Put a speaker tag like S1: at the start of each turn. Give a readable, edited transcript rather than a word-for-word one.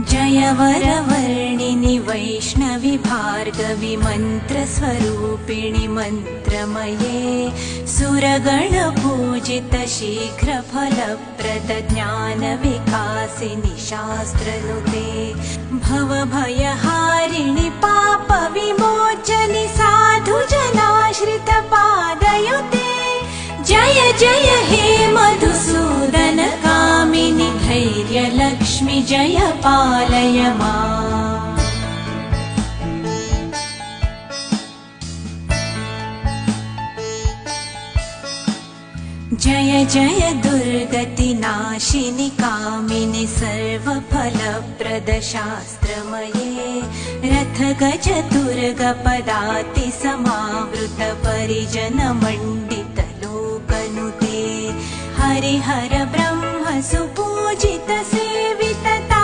S1: जय वरवर्णिनि वैष्णवि भार्गवि मन्त्रस्वरूपिणि मन्त्रमये सुरगणपूजित शीघ्रफलप्रद ज्ञानविकासिनि शास्त्रनुते भवभयहारिणि पापविमोचनि साधुजनाश्रितपादयुते जय जय हे मधुसूदन कामिनि धैर्यलक्ष्मि जय पालय माम्। जय जय दुर्गतिनाशिनि कामिनि सर्वफलप्रद शास्त्रमये रथगज दुर्गपदाति समावृत परिजनमण्डित लोकनुते हरिहर ब्रह्म सुपूजित सेवित